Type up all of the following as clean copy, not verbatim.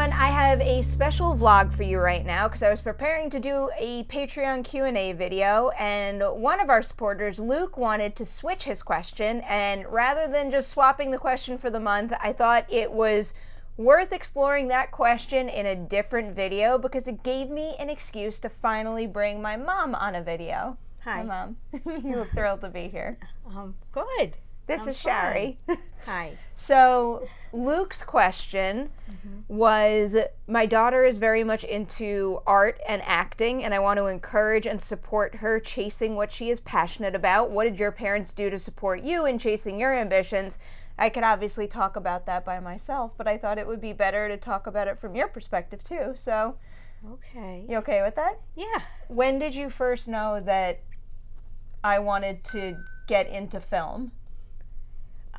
everyone, I have a special vlog for you right now because I was preparing to do a Patreon Q&A video, and one of our supporters, Luke, wanted to switch his question, and rather than just swapping the question for the month, I thought it was worth exploring that question in a different video because it gave me an excuse to finally bring my mom on a video. Hi. Hi, Mom. You look thrilled to be here. Good. This is Shari. Hi. So Luke's question was, my daughter is very much into art and acting, and I want to encourage and support her chasing what she is passionate about. What did your parents do to support you in chasing your ambitions? I could obviously talk about that by myself, but I thought it would be better to talk about it from your perspective too. So, Okay. you okay with that? Yeah. When did you first know that I wanted to get into film?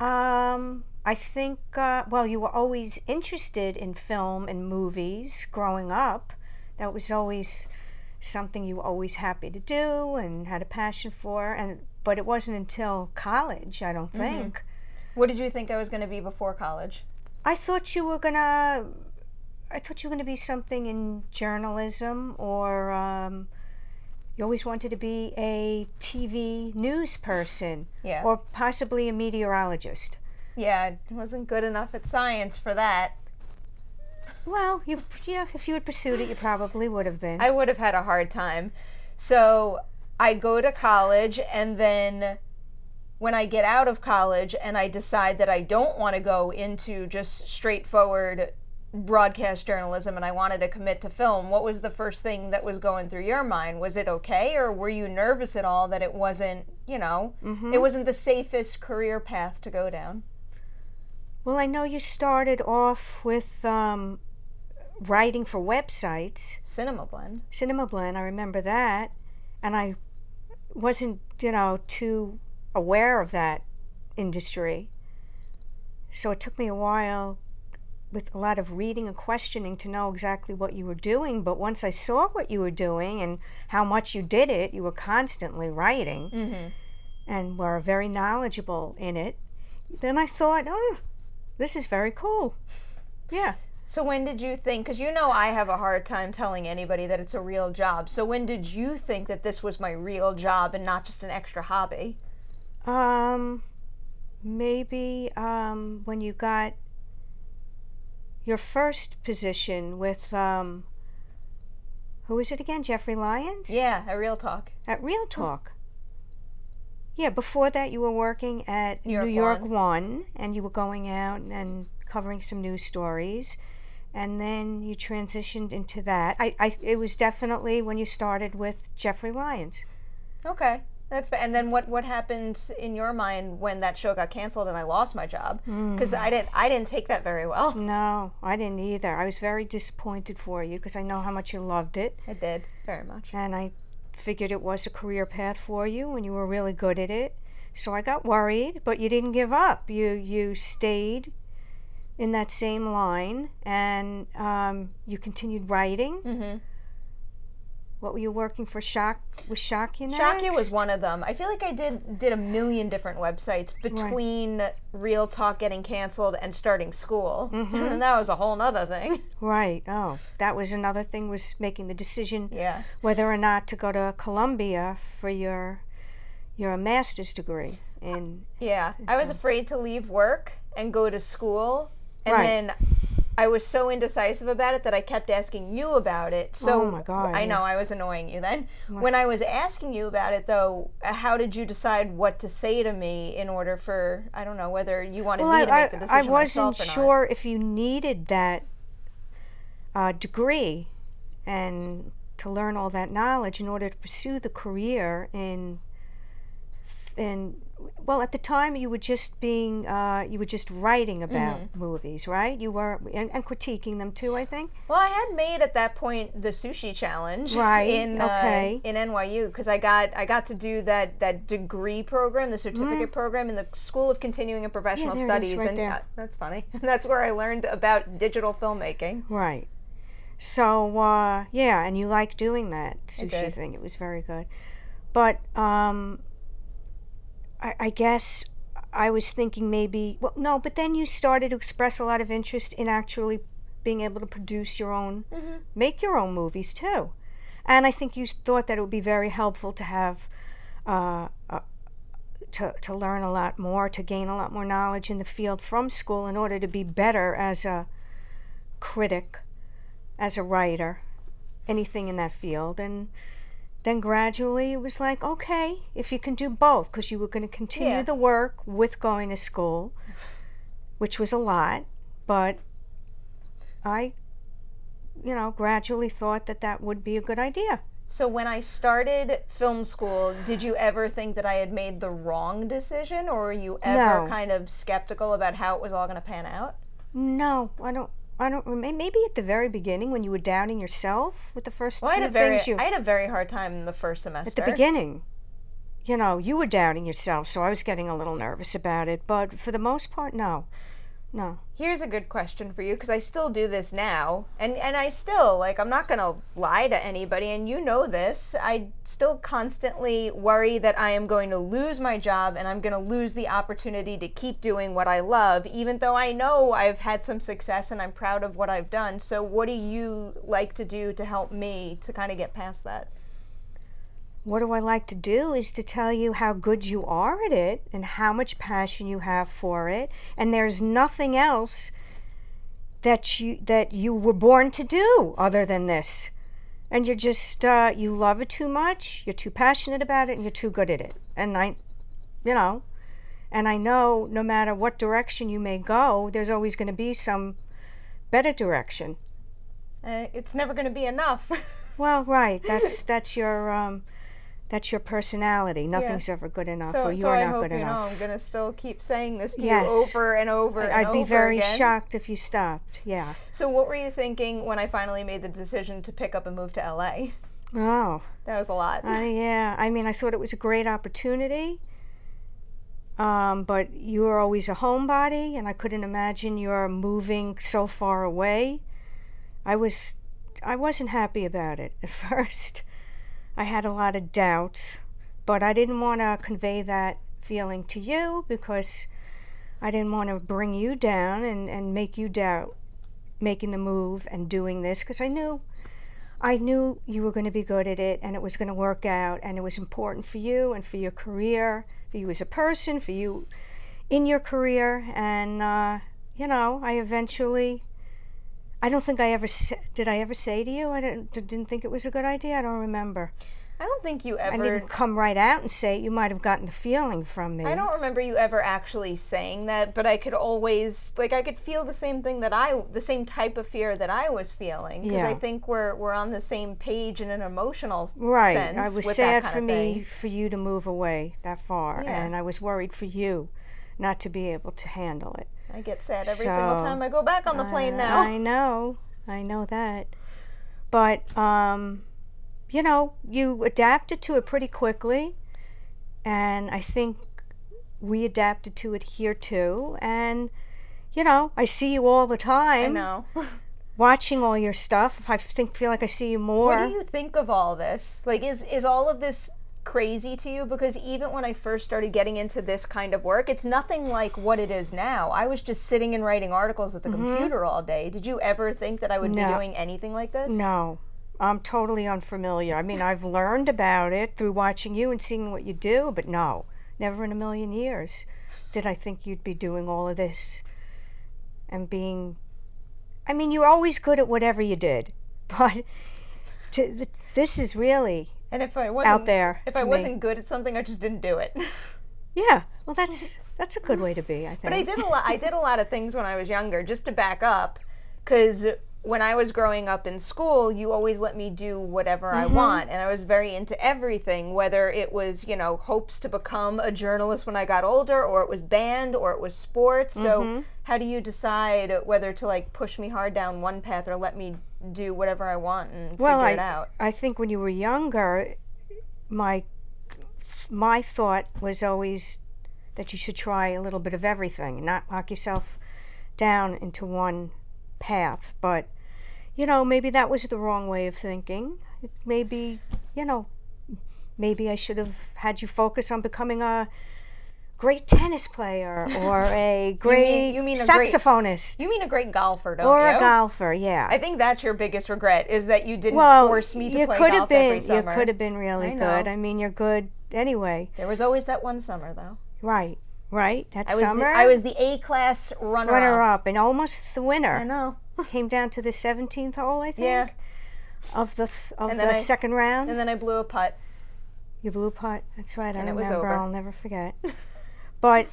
I think, well, you were always interested in film and movies growing up. That was always something you were always happy to do and had a passion for. But it wasn't until college, I don't think. What did you think I was going to be before college? I thought you were gonna be something in journalism, or you always wanted to be a TV news person, Yeah. or possibly a meteorologist. Yeah, I wasn't good enough at science for that. Well, if you had pursued it, you probably would have been. I would have had a hard time. So I go to college, and then when I get out of college and I decide that I don't want to go into just straightforward broadcast journalism and I wanted to commit to film, what was the first thing that was going through your mind? Was it okay, or were you nervous at all that it wasn't, it wasn't the safest career path to go down? Well, I know you started off with writing for websites. Cinema Blend. I remember that. And I wasn't, too aware of that industry. So it took me a while with a lot of reading and questioning to know exactly what you were doing. But once I saw what you were doing and how much you did it, you were constantly writing and were very knowledgeable in it. Then I thought, oh, this is very cool. Yeah. So when did you think, because I have a hard time telling anybody that it's a real job. So when did you think that this was my real job and not just an extra hobby? Maybe when you got your first position with, who was it again? Jeffrey Lyons? Yeah, at Real Talk. At Real Talk. Yeah, before that you were working at New York One, and you were going out and covering some news stories, and then you transitioned into that. It was definitely when you started with Jeffrey Lyons. Okay. That's fair. And then what happened in your mind when that show got canceled and I lost my job? Because I didn't take that very well. No, I didn't either. I was very disappointed for you because I know how much you loved it. I did, very much. And I figured it was a career path for you and you were really good at it. So I got worried, but you didn't give up. You stayed in that same line, and you continued writing. What were you working for? Was Shock You Next? Shock You was one of them. I feel like I did a million different websites between Real Talk getting canceled and starting school. And that was a whole nother thing. Right. Oh, that was another thing, was making the decision Yeah. whether or not to go to Columbia for your master's degree. Yeah. I was afraid to leave work and go to school. And then I was so indecisive about it that I kept asking you about it. So oh my God, I know I was annoying you then. When I was asking you about it, though, how did you decide what to say to me in order for, I don't know, whether you wanted me to make the decision I wasn't myself or sure not. if you needed that degree and to learn all that knowledge in order to pursue the career in well, at the time you were just writing about movies, right? You were and critiquing them too, I think. Well, I had made at that point the sushi challenge in NYU because I got to do that degree program, the certificate program in the School of Continuing and Professional Studies, and that's funny. That's where I learned about digital filmmaking. Right. So yeah, and you like doing that sushi thing. It was very good, but I guess I was thinking maybe, well, no, but then you started to express a lot of interest in actually being able to produce your own, make your own movies too. And I think you thought that it would be very helpful to have, to learn a lot more, to gain a lot more knowledge in the field from school in order to be better as a critic, as a writer, anything in that field. And then gradually it was like, okay, if you can do both, because you were going to continue the work with going to school, which was a lot, but I, gradually thought that that would be a good idea. So when I started film school, did you ever think that I had made the wrong decision, or were you ever kind of skeptical about how it was all going to pan out? No, I don't remember. Maybe at the very beginning when you were doubting yourself with the first few things. I had a very hard time in the first semester. At the beginning, you were doubting yourself, so I was getting a little nervous about it. But for the most part, no. Here's a good question for you, because I still do this now, and I still, I'm not going to lie to anybody, and you know this, I still constantly worry that I am going to lose my job and I'm going to lose the opportunity to keep doing what I love, even though I know I've had some success and I'm proud of what I've done. So what do you like to do to help me to kind of get past that? What do I like to do is to tell you how good you are at it and how much passion you have for it, and there's nothing else that you were born to do other than this, and you're just you love it too much, you're too passionate about it, and you're too good at it. And I know no matter what direction you may go, there's always going to be some better direction. It's never going to be enough. Well, right, that's your personality. Nothing's ever good enough, or you're not good enough. I'm going to still keep saying this to you over and over and over again. I'd be very shocked if you stopped, yeah. So what were you thinking when I finally made the decision to pick up and move to LA? Oh. That was a lot. Yeah, I thought it was a great opportunity, but you were always a homebody, and I couldn't imagine you're moving so far away. I wasn't happy about it at first. I had a lot of doubts, but I didn't want to convey that feeling to you because I didn't want to bring you down and make you doubt making the move and doing this, because I knew you were going to be good at it and it was going to work out, and it was important for you and for your career, for you as a person, for you in your career. And I don't think did I ever say to you I didn't think it was a good idea? I don't remember. I don't think you ever... I didn't come right out and say it. You might have gotten the feeling from me. I don't remember you ever actually saying that, but I could always, I could feel the same thing the same type of fear that I was feeling. Because I think we're on the same page in an emotional sense. Right. I was sad for me, for you to move away that far. Yeah. And I was worried for you not to be able to handle it. I get sad every single time I go back on the plane now. I know that. But, you adapted to it pretty quickly, and I think we adapted to it here too. And, I see you all the time. I know. Watching all your stuff. I feel like I see you more. What do you think of all this? Is all of this crazy to you? Because even when I first started getting into this kind of work, it's nothing like what it is now. I was just sitting and writing articles at the computer all day. Did you ever think that I would be doing anything like this? No, I'm totally unfamiliar. I've learned about it through watching you and seeing what you do, but no, never in a million years did I think you'd be doing all of this and being... you're always good at whatever you did, but this is really... And if I wasn't out there, if I wasn't good at something, I just didn't do it. Yeah, well, that's a good way to be, I think. But I did a lot of things when I was younger. Just to back up, because when I was growing up in school, you always let me do whatever I want, and I was very into everything. Whether it was hopes to become a journalist when I got older, or it was band, or it was sports. So how do you decide whether to push me hard down one path or let me do whatever I want and figure it out? I think when you were younger, my thought was always that you should try a little bit of everything, not lock yourself down into one path. But maybe that was the wrong way of thinking. Maybe I should have had you focus on becoming a great tennis player or a great you mean a saxophonist. You mean a great golfer, don't or you? a golfer, yeah. I think that's your biggest regret, is that you didn't force me to play golf every summer. You could have been really good. I mean, you're good anyway. There was always that one summer, though. Right. That I summer. I was the A-class runner-up. Runner-up and almost the winner. I know. Came down to the 17th hole, I think. Yeah. Of the second round. And then I blew a putt. You blew a putt. That's right. I and remember. It was over. I'll never forget. But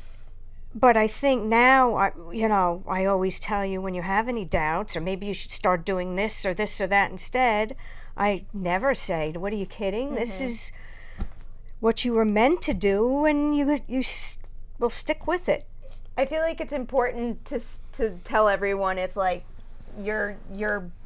I think now, I always tell you when you have any doubts, or maybe you should start doing this or that instead. I never say, "What are you kidding? Mm-hmm. This is what you were meant to do, and you will stick with it." I feel like it's important to tell everyone it's like your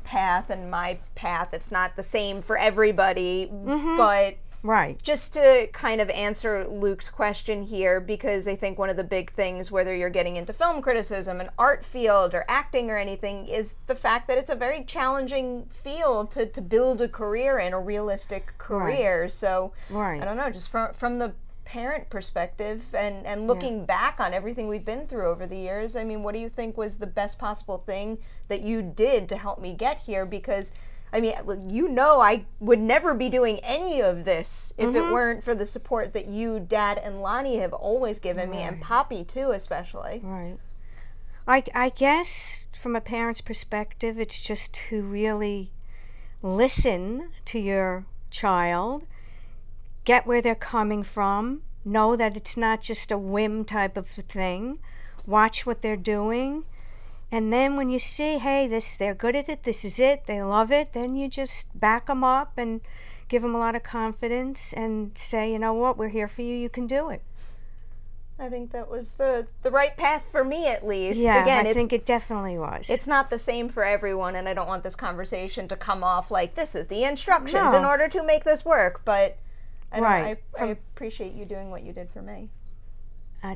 path and my path. It's not the same for everybody, but right. Just to kind of answer Luke's question here, because I think one of the big things, whether you're getting into film criticism, an art field, or acting or anything, is the fact that it's a very challenging field to build a career in, a realistic career. Right. So I don't know, just from the parent perspective and looking back on everything we've been through over the years, I mean, what do you think was the best possible thing that you did to help me get here? Because I mean, I would never be doing any of this if it weren't for the support that you, Dad, and Lonnie have always given me, and Poppy too, especially. Right. I guess from a parent's perspective, it's just to really listen to your child, get where they're coming from, know that it's not just a whim type of thing, watch what they're doing, and then when you see, hey, they're good at it, this is it, they love it, then you just back them up and give them a lot of confidence and say, you know what, we're here for you, you can do it. I think that was the right path for me, at least. Yeah, Again, I think it definitely was. It's not the same for everyone, and I don't want this conversation to come off like this is the instructions in order to make this work, but I appreciate you doing what you did for me.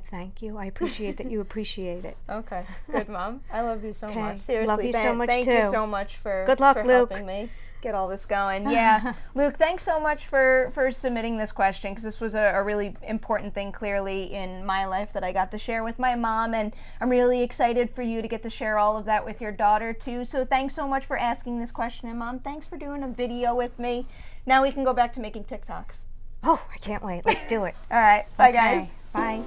Thank you. I appreciate that you appreciate it. Okay. Good, Mom. I love you so much. Seriously. Love you so much, thank too. you so much for Good luck, Luke. Helping me get all this going. Yeah. Luke, thanks so much for submitting this question, because this was a really important thing, clearly, in my life that I got to share with my mom, and I'm really excited for you to get to share all of that with your daughter, too. So thanks so much for asking this question, and Mom, thanks for doing a video with me. Now we can go back to making TikToks. Oh, I can't wait. Let's do it. All right. Bye, guys. Bye.